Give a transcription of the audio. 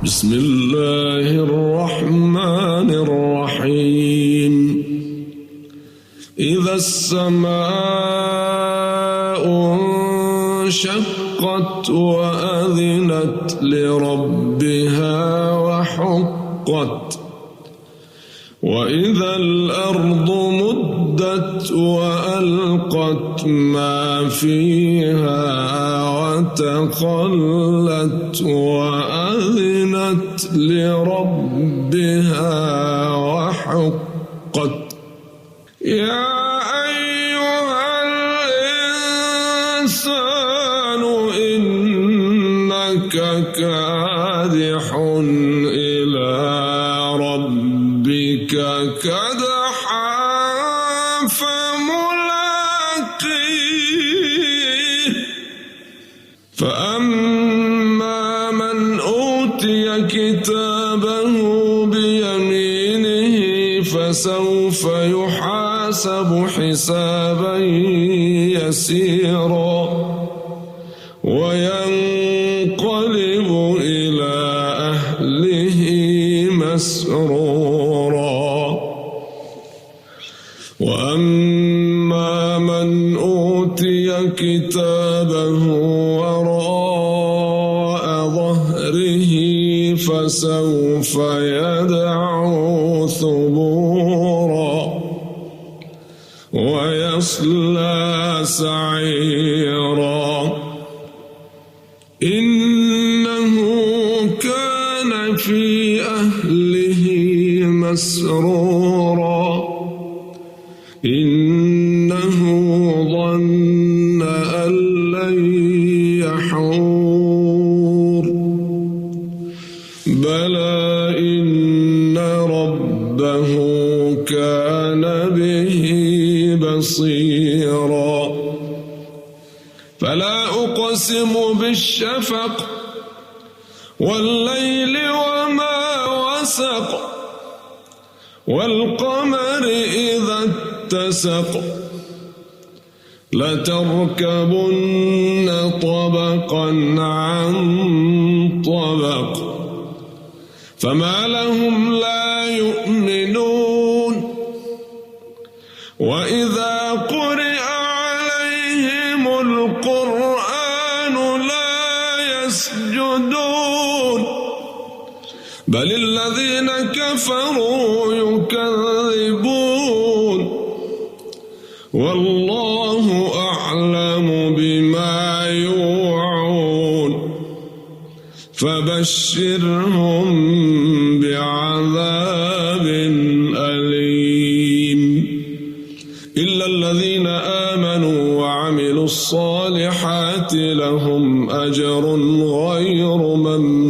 بسم الله الرحمن الرحيم إذا السماء انشقت وأذنت لربها وحقت وإذا الأرض مدت وألقت ما فيها وتخلت وأذنت لربها وحقت يا أيها الإنسان إنك كادح إلى ربك كدحا فملاقيه فأما من أوتي كتابه بيمينه فسوف يحاسب حسابا يسيرا وينقلب إلى أهله مسرورا وأما من أوتي كتابه وراء ظهره فسوف يدعو ثبورا ويصلى سعيرا إنه كان في أهله مسرورا إنه ظن أن لن يحور بلى إن ربه كان به بصيرا فلا أقسم بالشفق والليل وما وسق والقمر إذا اتسق لتركبن طبقا عن طبق فما لهم لا يؤمنون وإذا قرئ عليهم القرآن لا يسجدون بل الذين كفروا يكذبون والله أعلم بما يوعون فبشرهم بعذاب أليم إلا الذين آمنوا وعملوا الصالحات لهم أجر غير ممنون